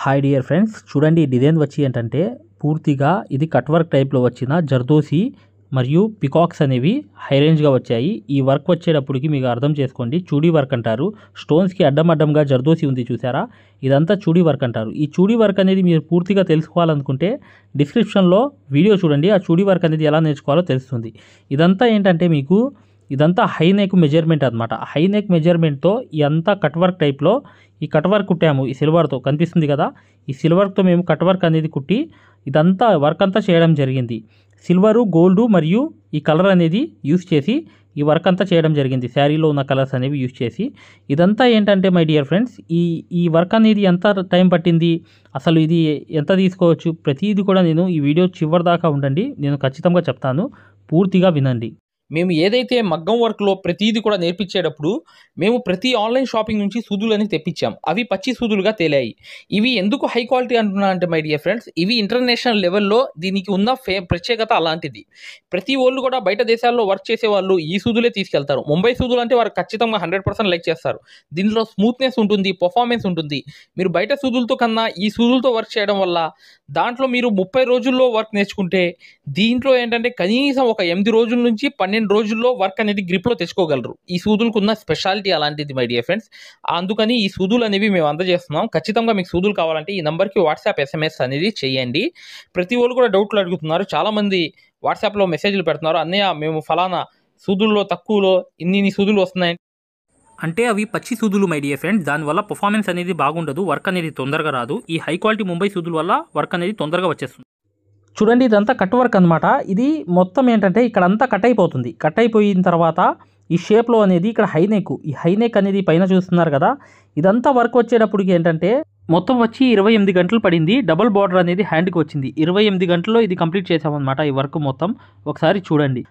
Hi dear friends, చూడండి ఈ design వచ్చి ఏంటంటే పూర్తిగా ఇది కట్ వర్క్ టైప్లో వచ్చిన జర్దోసి మరియు పికాక్స్ అనేవి హై రేంజ్గా వచ్చాయి. ఈ వర్క్ వచ్చేటప్పటికి మీకు అర్థం చేసుకోండి, చూడీ వర్క్ అంటారు. స్టోన్స్కి అడ్డంగా జర్దోసి ఉంది చూసారా, ఇదంతా చూడీ వర్క్ అంటారు. ఈ చూడీ వర్క్ అనేది మీరు పూర్తిగా తెలుసుకోవాలనుకుంటే డిస్క్రిప్షన్లో వీడియో చూడండి, ఆ చూడీ వర్క్ అనేది ఎలా నేర్చుకోవాలో తెలుస్తుంది. ఇదంతా ఏంటంటే మీకు ఇదంతా హై నెక్ మెజర్మెంట్ అనమాట. హై నెక్ మెజర్మెంట్తో ఇదంతా కట్ వర్క్ టైప్లో ఈ కట్ వర్క్ కుట్టాము. ఈ సిల్వర్తో కనిపిస్తుంది కదా, ఈ సిల్వర్తో మేము కట్ వర్క్ అనేది కుట్టి ఇదంతా వర్క్ అంతా చేయడం జరిగింది. సిల్వరు, గోల్డ్ మరియు ఈ కలర్ అనేది యూస్ చేసి ఈ వర్క్ అంతా చేయడం జరిగింది. శారీలో ఉన్న కలర్స్ అనేవి యూస్ చేసి ఇదంతా ఏంటంటే మై డియర్ ఫ్రెండ్స్, ఈ వర్క్ అనేది ఎంత టైం పట్టింది, అసలు ఇది ఎంత తీసుకోవచ్చు, ప్రతిదీ కూడా నేను ఈ వీడియో చివరి దాకా ఉండండి, నేను ఖచ్చితంగా చెప్తాను, పూర్తిగా వినండి. మేము ఏదైతే మగ్గం వర్క్లో ప్రతిదీ కూడా నేర్పించేటప్పుడు మేము ప్రతి ఆన్లైన్ షాపింగ్ నుంచి సూదులని తెప్పించాం. అవి పచ్చి సూదులుగా తేలాయి. ఇవి ఎందుకు హై క్వాలిటీ అంటున్నా అంటే మై డియర్ ఫ్రెండ్స్, ఇవి ఇంటర్నేషనల్ లెవెల్లో దీనికి ఉన్న ప్రత్యేకత అలాంటిది. ప్రతి వాళ్ళు కూడా బయట దేశాల్లో వర్క్ చేసే వాళ్ళు ఈ సూదులే తీసుకెళ్తారు. ముంబై సూదులు అంటే వారు ఖచ్చితంగా 100% లైక్ చేస్తారు. దీనిలో స్మూత్నెస్ ఉంటుంది, పర్ఫార్మెన్స్ ఉంటుంది. మీరు బయట సూదులతో కన్నా ఈ సూదులతో వర్క్ చేయడం వల్ల దాంట్లో మీరు 30 రోజుల్లో వర్క్ నేర్చుకుంటే దీంట్లో ఏంటంటే కనీసం ఒక 8 రోజుల నుంచి 12 రోజుల్లో వర్క్ అనేది గ్రిప్లో తెచ్చుకోగలరు. ఈ సూదులకు ఉన్న స్పెషాలిటీ అలాంటిది మై డియర్ ఫ్రెండ్స్. అందుకని ఈ సూదులు అనేవి మేము అందజేస్తున్నాం. ఖచ్చితంగా మీకు సూదులు కావాలంటే ఈ నెంబర్కి వాట్సాప్ SMS అనేది చేయండి. ప్రతి వాళ్ళు కూడా డౌట్లు అడుగుతున్నారు. చాలామంది వాట్సాప్లో మెసేజ్లు పెడుతున్నారు, అన్నయ్య మేము ఫలానా సూదుల్లో తక్కువలో ఇన్ని సూదులు వస్తున్నాయి అంటే అవి పచ్చి సూదులు మై డియర్ ఫ్రెండ్స్. దానివల్ల పర్ఫార్మెన్స్ అనేది బాగుండదు, వర్క్ అనేది తొందరగా రాదు. ఈ హై క్వాలిటీ ముంబై సూదుల వల్ల వర్క్ అనేది తొందరగా వచ్చేస్తుంది. చూడండి ఇదంతా కట్ వర్క్ అనమాట. ఇది మొత్తం ఏంటంటే ఇక్కడ అంతా కట్ అయిపోతుంది. కట్ అయిపోయిన తర్వాత ఈ షేప్లో అనేది ఇక్కడ హై నెక్, ఈ హై నెక్ అనేది పైన చూస్తున్నారు కదా, ఇదంతా వర్క్ వచ్చేటప్పటికి ఏంటంటే మొత్తం వచ్చి 28 గంటలు పడింది. డబుల్ బార్డర్ అనేది హ్యాండ్కి వచ్చింది. 28 గంటల్లో ఇది కంప్లీట్ చేసామన్నమాట ఈ వర్క్ మొత్తం. ఒకసారి చూడండి,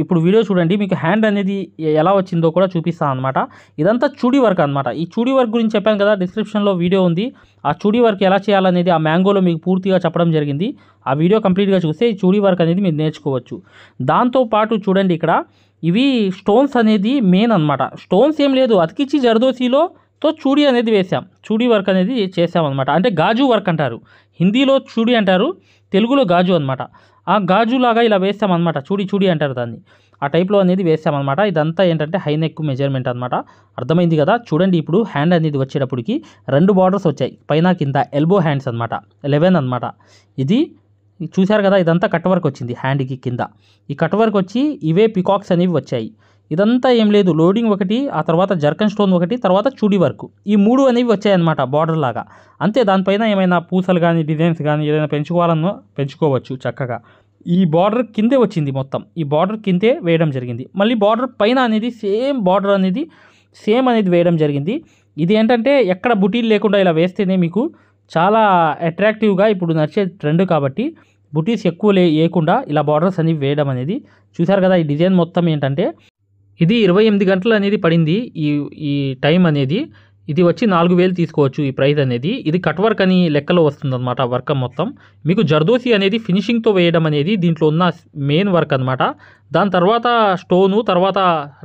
ఇప్పుడు వీడియో చూడండి, మీకు హ్యాండ్ అనేది ఎలా వచ్చిందో కూడా చూపిస్తాను అనమాట. ఇదంతా చూడీ వర్క్ అనమాట. ఈ చూడీ వర్క్ గురించి చెప్పాను కదా, డిస్క్రిప్షన్లో వీడియో ఉంది. ఆ చూడీ వర్క్ ఎలా చేయాలనేది ఆ మ్యాంగోలో మీకు పూర్తిగా చెప్పడం జరిగింది. ఆ వీడియో కంప్లీట్గా చూస్తే ఈ చూడీ వర్క్ అనేది మీరు నేర్చుకోవచ్చు. దాంతోపాటు చూడండి ఇక్కడ ఇవి స్టోన్స్ అనేది మెయిన్ అనమాట. స్టోన్స్ ఏం లేదు, అతికిచ్చి జర్దోసిలో చూడీ అనేది వేసాం. చూడీ వర్క్ అనేది చేసామన్నమాట. అంటే గాజు వర్క్ అంటారు, హిందీలో చూడీ అంటారు, తెలుగులో గాజు అనమాట. ఆ గాజులాగా ఇలా వేసామన్నమాట, చూడీ అంటారు దాన్ని. ఆ టైప్లో అనేది వేసామన్నమాట. ఇదంతా ఏంటంటే హై నెక్ మెజర్మెంట్ అనమాట. అర్థమైంది కదా. చూడండి ఇప్పుడు హ్యాండ్ అనేది వచ్చేటప్పటికి 2 బార్డర్స్ వచ్చాయి, పైన కింద ఎల్బో హ్యాండ్స్ అనమాట, 11 అనమాట. ఇది చూశారు కదా, ఇదంతా కట్ వర్క్ వచ్చింది హ్యాండ్కి కింద. ఈ కట్ వర్క్ వచ్చి ఇవే పికాక్స్ అనేవి వచ్చాయి. ఇదంతా ఏం లేదు, లోడింగ్ ఒకటి, ఆ తర్వాత జర్కన్ స్టోన్ ఒకటి, తర్వాత చూడీ వర్క్, ఈ 3 అనేవి వచ్చాయన్నమాట బార్డర్ లాగా. అంతే, దానిపైన ఏమైనా పూసలు కానీ డిజైన్స్ కానీ ఏదైనా పెంచుకోవాలన్నా పెంచుకోవచ్చు చక్కగా. ఈ బార్డర్ కిందే వచ్చింది మొత్తం, ఈ బార్డర్ కిందే వేయడం జరిగింది. మళ్ళీ బార్డర్ పైన అనేది బార్డర్ అనేది సేమ్ అనేది వేయడం జరిగింది. ఇది ఏంటంటే ఎక్కడ బుటీలు లేకుండా ఇలా వేస్తేనే మీకు చాలా అట్రాక్టివ్గా ఇప్పుడు నచ్చే ట్రెండ్ కాబట్టి బుటీస్ ఎక్కువ లేకుండా ఇలా బార్డర్స్ అనేవి వేయడం అనేది చూశారు కదా. ఈ డిజైన్ మొత్తం ఏంటంటే ఇది 28 గంటలు అనేది పడింది ఈ టైం అనేది. ఇది వచ్చి 4000 తీసుకోవచ్చు ఈ ప్రైస్ అనేది. ఇది కట్ వర్క్ అని లెక్కలో వస్తుందన్నమాట వర్క్ మొత్తం. మీకు జర్దోసి అనేది ఫినిషింగ్తో వేయడం అనేది దీంట్లో ఉన్న మెయిన్ వర్క్ అనమాట. దాని తర్వాత స్టోను, తర్వాత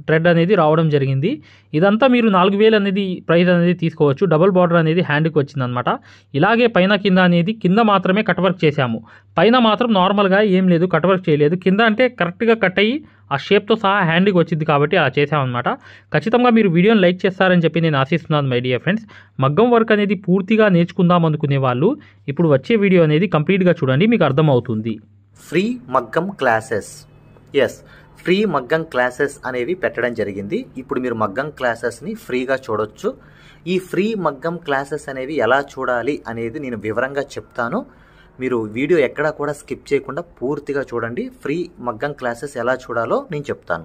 థ్రెడ్ అనేది రావడం జరిగింది. ఇదంతా మీరు 4000 అనేది ప్రైస్ అనేది తీసుకోవచ్చు. డబుల్ బార్డర్ అనేది హ్యాండ్కి వచ్చిందనమాట. ఇలాగే పైన కింద అనేది కింద మాత్రమే కట్ వర్క్ చేశాము, పైన మాత్రం నార్మల్గా ఏం లేదు, కట్ వర్క్ చేయలేదు. కింద అంటే కరెక్ట్గా కట్ అయ్యి ఆ షేప్తో సహా హ్యాండ్కి వచ్చింది కాబట్టి అలా చేసామన్నమాట. ఖచ్చితంగా మీరు వీడియోని లైక్ చేస్తారని చెప్పి నేను ఆశిస్తున్నాను మై డియర్ ఫ్రెండ్స్. మగ్గం వర్క్ అనేది పూర్తిగా నేర్చుకుందాం అనుకునే వాళ్ళు ఇప్పుడు వచ్చే వీడియో అనేది కంప్లీట్గా చూడండి, మీకు అర్థమవుతుంది. ఫ్రీ మగ్గం క్లాసెస్, ఎస్, ఫ్రీ మగ్గం క్లాసెస్ అనేవి పెట్టడం జరిగింది. ఇప్పుడు మీరు మగ్గం క్లాసెస్ని ఫ్రీగా చూడొచ్చు. ఈ ఫ్రీ మగ్గం క్లాసెస్ అనేవి ఎలా చూడాలి అనేది నేను వివరంగా చెప్తాను. మీరు వీడియో ఎక్కడా కూడా స్కిప్ చేయకుండా పూర్తిగా చూడండి. ఫ్రీ మగ్గం క్లాసెస్ ఎలా చూడాలో నేను చెప్తాను.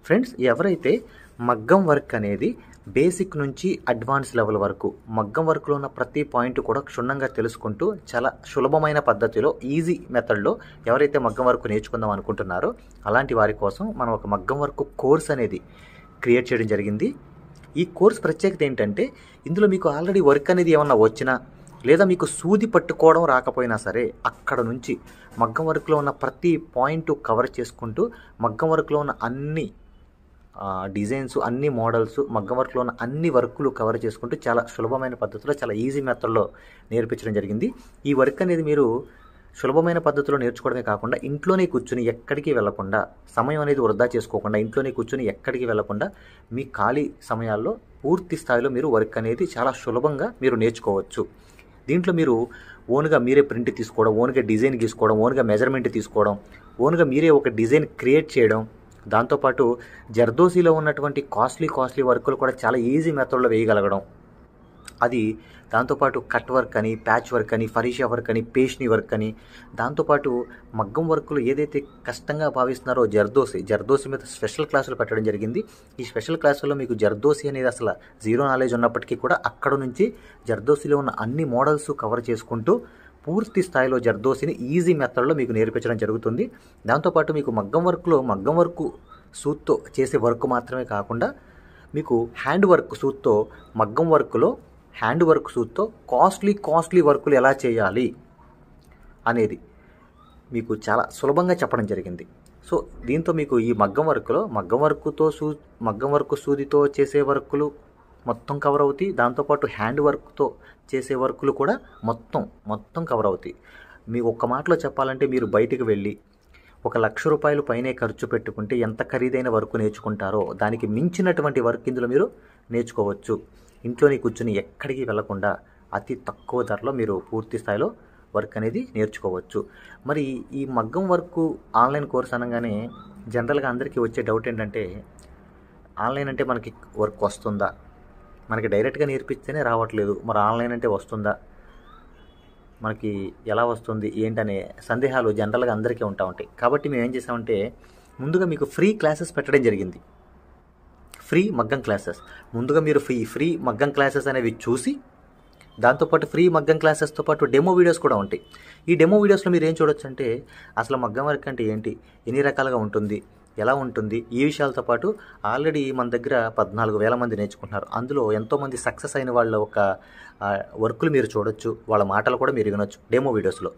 ఫ్రెండ్స్, ఎవరైతే మగ్గం వర్క్ అనేది బేసిక్ నుంచి అడ్వాన్స్ లెవెల్ వరకు మగ్గం వర్క్లో ఉన్న ప్రతి పాయింట్ కూడా క్షుణ్ణంగా తెలుసుకుంటూ చాలా సులభమైన పద్ధతిలో ఈజీ మెథడ్లో ఎవరైతే మగ్గం వర్క్ నేర్చుకుందాం అనుకుంటున్నారో అలాంటి వారి కోసం మనం ఒక మగ్గం వర్క్ కోర్స్ అనేది క్రియేట్ చేయడం జరిగింది. ఈ కోర్స్ ప్రత్యేకత ఏంటంటే ఇందులో మీకు ఆల్రెడీ వర్క్ అనేది ఏమన్నా వచ్చినా లేదా మీకు సూది పట్టుకోవడం రాకపోయినా సరే అక్కడ నుంచి మగ్గం వర్క్లో ఉన్న ప్రతి పాయింట్ కవర్ చేసుకుంటూ మగ్గం వర్క్లో ఉన్న అన్ని డిజైన్స్, అన్ని మోడల్స్, మగ్గం వర్క్లో ఉన్న అన్ని వర్కులు కవర్ చేసుకుంటూ చాలా సులభమైన పద్ధతిలో, చాలా ఈజీ మెథడ్లో నేర్పించడం జరిగింది. ఈ వర్క్ అనేది మీరు సులభమైన పద్ధతిలో నేర్చుకోవడమే కాకుండా ఇంట్లోనే కూర్చుని ఎక్కడికి వెళ్లకుండా, సమయం అనేది వృధా చేసుకోకుండా ఇంట్లోనే కూర్చుని ఎక్కడికి వెళ్లకుండా మీ ఖాళీ సమయాల్లో పూర్తి స్థాయిలో మీరు వర్క్ అనేది చాలా సులభంగా మీరు నేర్చుకోవచ్చు. దీంట్లో మీరు ఓన్గా మీరే ప్రింట్ తీసుకోవడం, ఓన్గా డిజైన్ గీసుకోవడం, ఓన్గా మెజర్మెంట్ తీసుకోవడం, ఓన్గా మీరే ఒక డిజైన్ క్రియేట్ చేయడం, దాంతోపాటు జర్దోసీలో ఉన్నటువంటి కాస్ట్లీ వర్కులు కూడా చాలా ఈజీ మెథడ్లో వేయగలగడం, అది దాంతోపాటు కట్ వర్క్ అని, ప్యాచ్ వర్క్ అని, ఫరీషా వర్క్ అని, పేష్ని వర్క్ అని, దాంతోపాటు మగ్గం వర్కులు ఏదైతే కష్టంగా భావిస్తున్నారో జర్దోసి మీద స్పెషల్ క్లాసులు పెట్టడం జరిగింది. ఈ స్పెషల్ క్లాసుల్లో మీకు జర్దోసి అనేది అసలు జీరో నాలెడ్జ్ ఉన్నప్పటికీ కూడా అక్కడ నుంచి జర్దోసిలో ఉన్న అన్ని మోడల్స్ కవర్ చేసుకుంటూ పూర్తి స్థాయిలో జర్దోసిని ఈజీ మెథడ్లో మీకు నేర్పించడం జరుగుతుంది. దాంతోపాటు మీకు మగ్గం వర్క్ సూత్తో చేసే వర్క్ మాత్రమే కాకుండా మీకు హ్యాండ్ వర్క్ సూత్తో, మగ్గం వర్క్లో హ్యాండ్ వర్క్ సూత్తో కాస్ట్లీ వర్కులు ఎలా చేయాలి అనేది మీకు చాలా సులభంగా చెప్పడం జరిగింది. సో దీంతో మీకు ఈ మగ్గం వర్క్ సూదితో చేసే వర్కులు మొత్తం కవర్ అవుతాయి. దాంతోపాటు హ్యాండ్ వర్క్తో చేసే వర్కులు కూడా మొత్తం కవర్ అవుతాయి. మీ ఒక్క మాటలో చెప్పాలంటే మీరు బయటికి వెళ్ళి ₹1,00,000 పైనే ఖర్చు పెట్టుకుంటే ఎంత ఖరీదైన వర్క్ నేర్చుకుంటారో దానికి మించినటువంటి వర్క్ ఇందులో మీరు నేర్చుకోవచ్చు. ఇంట్లోనే కూర్చుని ఎక్కడికి వెళ్లకుండా అతి తక్కువ ధరలో మీరు పూర్తి స్థాయిలో వర్క్ అనేది నేర్చుకోవచ్చు. మరి ఈ మగ్గం వర్క్ ఆన్లైన్ కోర్స్ అనగానే జనరల్గా అందరికీ వచ్చే డౌట్ ఏంటంటే, ఆన్లైన్ అంటే మనకి వర్క్ వస్తుందా, మనకి డైరెక్ట్గా నేర్పిస్తేనే రావట్లేదు, మరి ఆన్లైన్ అంటే వస్తుందా, మనకి ఎలా వస్తుంది ఏంటనే సందేహాలు జనరల్గా అందరికీ ఉంటాయి. కాబట్టి మేము ఏం చేసామంటే ముందుగా మీకు ఫ్రీ క్లాసెస్ పెట్టడం జరిగింది. ఫ్రీ మగ్గం క్లాసెస్ ముందుగా మీరు ఫ్రీ మగ్గం క్లాసెస్ అనేవి చూసి, దాంతోపాటు ఫ్రీ మగ్గం క్లాసెస్తో పాటు డెమో వీడియోస్ కూడా ఉంటాయి. ఈ డెమో వీడియోస్లో మీరు ఏం చూడొచ్చు అంటే అసలు మగ్గం వర్క్ అంటే ఏంటి, ఎన్ని రకాలుగా ఉంటుంది, ఎలా ఉంటుంది, ఈ విషయాలతో పాటు ఆల్రెడీ మన దగ్గర 14,000 మంది నేర్చుకుంటున్నారు. అందులో ఎంతోమంది సక్సెస్ అయిన వాళ్ళ ఒక వర్కులు మీరు చూడొచ్చు, వాళ్ళ మాటలు కూడా మీరు వినొచ్చు డెమో వీడియోస్లో.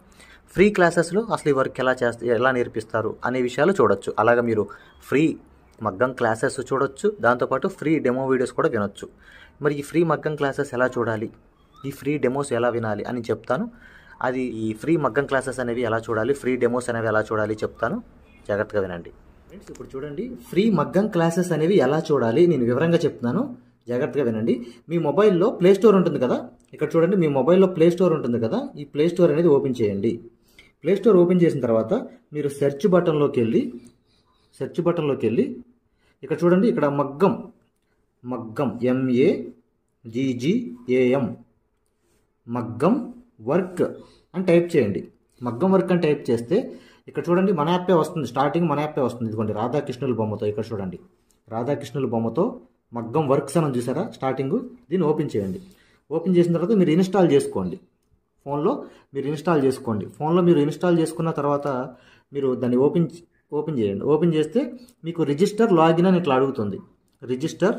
ఫ్రీ క్లాసెస్లో అసలు ఈ వర్క్ ఎలా నేర్పిస్తారు అనే విషయాలు చూడొచ్చు. అలాగా మీరు ఫ్రీ మగ్గం క్లాసెస్ చూడొచ్చు, దాంతోపాటు ఫ్రీ డెమో వీడియోస్ కూడా వినొచ్చు. మరి ఈ ఫ్రీ మగ్గం క్లాసెస్ ఎలా చూడాలి, ఈ ఫ్రీ డెమోస్ ఎలా వినాలి అని చెప్తాను. అది ఈ ఫ్రీ మగ్గం క్లాసెస్ అనేవి ఎలా చూడాలి, ఫ్రీ డెమోస్ అనేవి ఎలా చూడాలి చెప్తాను, జాగ్రత్తగా వినండి. ఫ్రెండ్స్ ఇప్పుడు చూడండి, ఫ్రీ మగ్గం క్లాసెస్ అనేవి ఎలా చూడాలి నేను వివరంగా చెప్తున్నాను, జాగ్రత్తగా వినండి. మీ మొబైల్లో ప్లే స్టోర్ ఉంటుంది కదా, ఇక్కడ చూడండి మీ మొబైల్లో ప్లే స్టోర్ ఉంటుంది కదా, ఈ ప్లే స్టోర్ అనేది ఓపెన్ చేయండి. ప్లే స్టోర్ ఓపెన్ చేసిన తర్వాత మీరు సెర్చ్ బటన్లోకి వెళ్ళి ఇక్కడ చూడండి, ఇక్కడ మగ్గం MAGGAM మగ్గం వర్క్ అని టైప్ చేయండి. మగ్గం వర్క్ అని టైప్ చేస్తే ఇక్కడ చూడండి మన యాప్పే వస్తుంది, స్టార్టింగ్ మన యాప్పే వస్తుంది. ఇదిగోండి రాధాకృష్ణుల బొమ్మతో, ఇక్కడ చూడండి రాధాకృష్ణుల బొమ్మతో మగ్గం వర్క్స్ అని చూసారా స్టార్టింగ్, దీన్ని ఓపెన్ చేయండి. ఓపెన్ చేసిన తర్వాత మీరు ఇన్స్టాల్ చేసుకోండి. ఫోన్లో మీరు ఇన్స్టాల్ చేసుకున్న తర్వాత మీరు దాన్ని ఓపెన్ చేయండి. ఓపెన్ చేస్తే మీకు రిజిస్టర్ లాగిన్ అని ఇట్లా అడుగుతుంది. రిజిస్టర్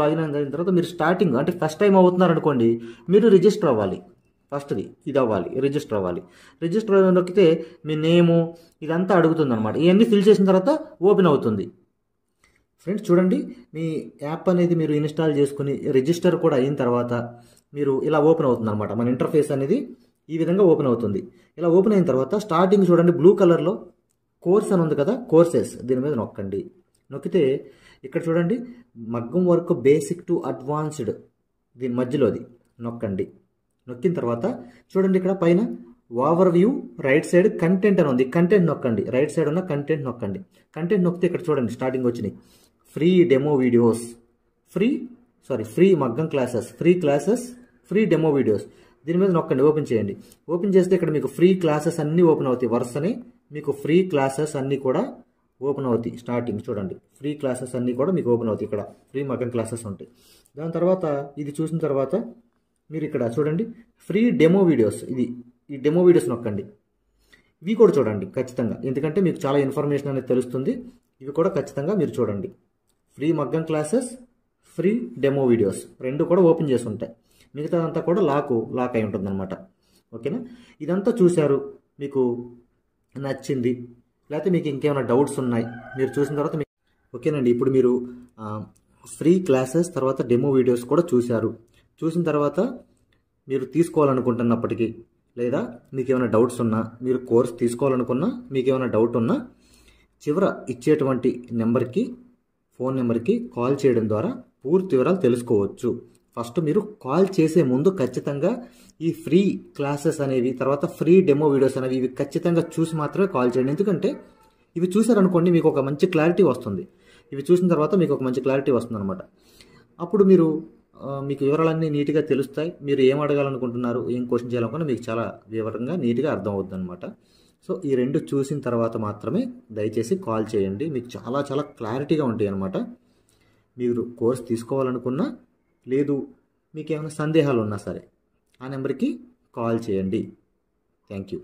లాగిన్ అయిన తర్వాత మీరు స్టార్టింగ్ అంటే ఫస్ట్ టైం అవుతున్నారు అనుకోండి, మీరు రిజిస్టర్ అవ్వాలి. ఫస్ట్ది ఇది అవ్వాలి, రిజిస్టర్ అవ్వాలి. రిజిస్టర్ నొక్కితే మీ నేము ఇదంతా అడుగుతుంది అనమాట. ఇవన్నీ ఫిల్ చేసిన తర్వాత ఓపెన్ అవుతుంది. ఫ్రెండ్స్ చూడండి, మీ యాప్ అనేది మీరు ఇన్స్టాల్ చేసుకుని రిజిస్టర్ కూడా అయిన తర్వాత మీరు ఇలా ఓపెన్ అవుతుంది అనమాట. మన ఇంటర్ఫేస్ అనేది ఈ విధంగా ఓపెన్ అవుతుంది. ఇలా ఓపెన్ అయిన తర్వాత స్టార్టింగ్ చూడండి బ్లూ కలర్లో కోర్స్ అని ఉంది కదా, కోర్సెస్ దీని మీద నొక్కండి. నొక్కితే ఇక్కడ చూడండి మగ్గం వర్క్ బేసిక్ టు అడ్వాన్స్డ్ దీని మధ్యలోది నొక్కండి. నొక్కిన తర్వాత చూడండి ఇక్కడ పైన over view right side content అని ఉంది, కంటెంట్ నొక్కండి. రైట్ సైడ్ ఉన్న కంటెంట్ నొక్కండి. కంటెంట్ నొక్కితే ఇక్కడ చూడండి స్టార్టింగ్ వచ్చినాయి ఫ్రీ డెమో వీడియోస్, ఫ్రీ మగ్గం క్లాసెస్, ఫ్రీ డెమో వీడియోస్. దీని మీద నొక్కండి, ఓపెన్ చేయండి. ఓపెన్ చేస్తే ఇక్కడ మీకు ఫ్రీ క్లాసెస్ అన్నీ ఓపెన్ అవుతాయి. వరుసని మీకు ఫ్రీ క్లాసెస్ అన్నీ కూడా ఓపెన్ అవుతాయి. స్టార్టింగ్ చూడండి ఫ్రీ క్లాసెస్ అన్నీ కూడా మీకు ఓపెన్ అవుతాయి. ఇక్కడ ఫ్రీ మగ్గం క్లాసెస్ ఉంటాయి. దాని తర్వాత ఇది చూసిన తర్వాత మీరు ఇక్కడ చూడండి ఫ్రీ డెమో వీడియోస్, ఈ డెమో వీడియోస్ నొక్కండి. ఇవి కూడా చూడండి ఖచ్చితంగా, ఎందుకంటే మీకు చాలా ఇన్ఫర్మేషన్ అనేది తెలుస్తుంది. ఇవి కూడా ఖచ్చితంగా మీరు చూడండి. ఫ్రీ మగ్గం క్లాసెస్, ఫ్రీ డెమో వీడియోస్ రెండు కూడా ఓపెన్ చేసి ఉంటాయి. మిగతాదంతా కూడా లాక్ అయి ఉంటుంది అనమాట. ఓకేనా, ఇదంతా చూశారు, మీకు నచ్చింది లేకపోతే మీకు ఇంకేమైనా డౌట్స్ ఉన్నాయి మీరు చూసిన తర్వాత ఓకేనండి. ఇప్పుడు మీరు ఫ్రీ క్లాసెస్ తర్వాత డెమో వీడియోస్ కూడా చూసిన తర్వాత మీరు తీసుకోవాలనుకుంటున్నప్పటికీ లేదా మీకు ఏమైనా డౌట్స్ ఉన్నా, మీరు కోర్స్ తీసుకోవాలనుకున్నా, మీకు ఏమైనా డౌట్ ఉన్నా చివర ఇచ్చేటువంటి ఫోన్ నెంబర్కి కాల్ చేయడం ద్వారా పూర్తి వివరాలు తెలుసుకోవచ్చు. ఫస్ట్ మీరు కాల్ చేసే ముందు ఖచ్చితంగా ఈ ఫ్రీ క్లాసెస్ అనేవి తర్వాత ఫ్రీ డెమో వీడియోస్ అనేవి ఇవి ఖచ్చితంగా చూసి మాత్రమే కాల్ చేయండి. ఎందుకంటే ఇవి చూసారనుకోండి మీకు ఒక మంచి క్లారిటీ వస్తుంది. ఇవి చూసిన తర్వాత మీకు ఒక మంచి క్లారిటీ వస్తుంది అనమాట. అప్పుడు మీకు వివరాలన్నీ నీట్గా తెలుస్తాయి. మీరు ఏం అడగాలనుకుంటున్నారు, ఏం క్వశ్చన్ చేయాలనుకున్నా మీకు చాలా వివరంగా నీట్గా అర్థం అవుతుంది అనమాట. సో ఈ రెండు చూసిన తర్వాత మాత్రమే దయచేసి కాల్ చేయండి. మీకు చాలా చాలా క్లారిటీగా ఉంటాయి అనమాట. మీరు కోర్స్ తీసుకోవాలనుకున్నా లేదు మీకు ఏమైనా సందేహాలు ఉన్నా సరే ఆ నెంబర్కి కాల్ చేయండి. Thank you.